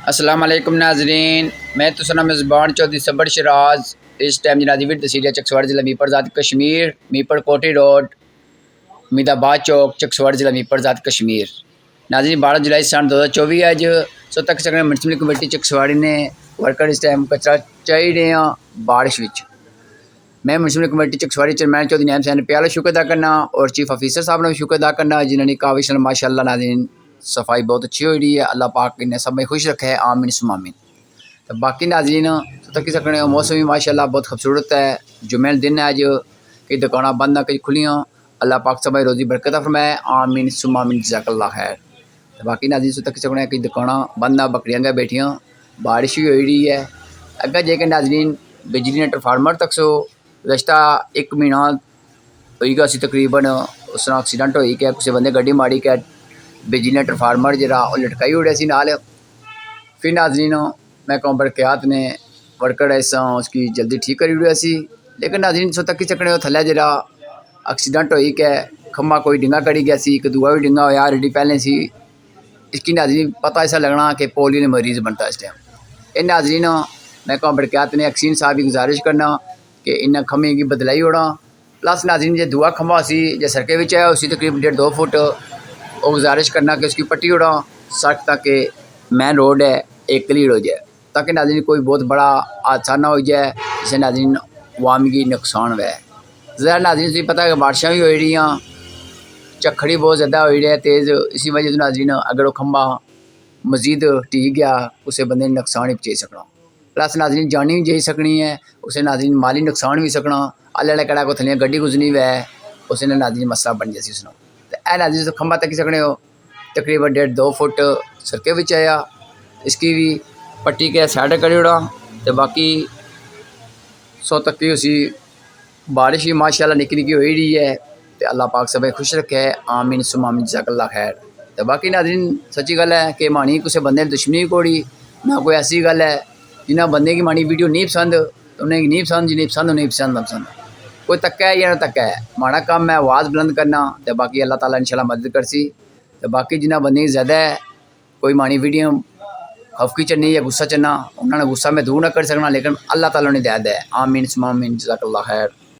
السلام علیکم ناظرین، میں تو سنا میزبان چودھری صبر شراز اس ٹائم جنازی ویڈ تحصیل چکسواڑ ضلع میپر ذات کشمیر، میپر کوٹی روڈ، مید آباد چوک، چکسواڑ ضلع میپر ذات کشمیر۔ ناظرین 12 جولائی سن 2024 اج سو تک سکنے منسپل کمیٹی چکسواڑی نے ورکر اس ٹائم کچرا چاہی رہے ہیں بارش وچ۔ میں منسپل کمیٹی چکسواڑی چیئرمین چودھری نعیم حسین پیالہ شکر ادا کرنا اور چیف آفیسر صاحب نے شکر ادا کرنا جنہوں نے کاوش ماشاء اللہ ناظرین صفائی بہت اچھی ہوئی رہی ہے۔ اللہ پاک انہیں سب میں خوش رکھے، آمین ثم آمین۔ تو باقی ناظرین تو تک سکنے موسم بھی ماشاء اللہ بہت خوبصورت ہے۔ جمعہ دن ہے اج، کئی دکانیں بند ہیں کئی کھلیاں، اللہ پاک سب روزی برکت فرمائے، آمین ثم آمین، جزاک اللہ خیر۔ تو باقی ناظرین تو تک سکنے کئی دکانیں بند ہیں، بکریاں گئے بیٹھیاں، بارش بھی ہوئی رہی ہے۔ اگر جے کہ ناظرین بجلی نے ٹرانسفارمر تک سو رشتہ ایک مہینہ ہوئی گا سی تقریباً، اس طرح ایکسیڈنٹ ہوئی کہ کسی بندے گڈی ماری کہ بجلی نے ٹرانسفارمر جرا وہ لٹکائی اڑیا سی نال۔ پھر ناظرین میں کہوں برقیات نے ورکر ایسا اس کی جلدی ٹھیک کری اڑیا سی، لیکن ناظرین سو تک چکنے وہ تھلے جرا ایکسیڈنٹ ہوئی کہ کھمبا کوئی ڈنگا کڑی گیا سی، ایک دعا بھی ڈنگا ہوا ریڈی پہلے سی۔ اس کی ناظرین پتہ ایسا لگنا کہ پولیو نے مریض بنتا اس ٹائم۔ یہ ناظرین میں کہوں برقیات نے ایکسین صاحب کی گزارش کرنا کہ انہیں کھمبے کی بدلائی ہونا، پلس ناظرین جو دعا کھمبا سی جو سڑکیں بچ ہے اسی تقریباً 1.5-2 فٹ وہ گزارش کرنا کہ اس کی پٹی اڑا سڑک تاکہ مین روڈ ہے ایک کلیئر ہو جائے، تاکہ ناظرین کوئی بہت بڑا حادثہ نہ ہو جائے جس سے ناظرین عوام کی نقصان ہوئے۔ ذرا ناظرین سے پتہ ہے کہ بارشیں بھی ہوئی رہی ہیں، چکھڑی بہت زیادہ ہوئی رہی ہے تیز، اسی وجہ سے ناظرین اگر وہ کھمبا مزید ٹھیک گیا اسے بندے نے نقصان بھی پہنچا سکنا، پلس ناظرین جانی بھی جائی سکنی ہے، اسے ناظرین مالی نقصان بھی سکنا۔ اللہ کڑا کو تھلیاں گڈی گزنی ہوئے ہے اسے نے ناظرین مسئلہ بن جاسی اس نے۔ تو اے ناظرین تو کھمبا تک سکنے ہو تقریباً 1.5-2 فٹ سڑکیں بچ آیا، اس کی بھی پٹی کے سائڈ کری اڑا۔ تو باقی سو تک کی اسی بارش بھی ماشاء اللہ نکی نکی ہوئی رہی ہے، تو اللہ پاک سب خوش رکھے، آمین ثم آمین، جزاک اللہ خیر۔ تو باقی ناظرین سچی گل ہے کہ مانی کسی بندے نے دشمنی کوڑی نہ کوئی ایسی گل ہے، جنہ بندے کی مانی ویڈیو نہیں پسند انہیں نہیں پسند، جنہیں پسند انہیں پسند نہ پسند، کوئی تکا ہے یا نہ تکا ہے، ماڑا کام ہے آواز بلند کرنا، تو باقی اللہ تعالیٰ انشاءاللہ مدد کرسی۔ تو باقی جنہ بندے کی زیادہ ہے کوئی مانی ویڈیو خفکی چنی یا غصہ چنا انہوں نے غصہ میں دور نہ کر سکنا، لیکن اللہ تعالیٰ نے ہدایت ہے، آمین ثم آمین، جزاک اللہ خیر۔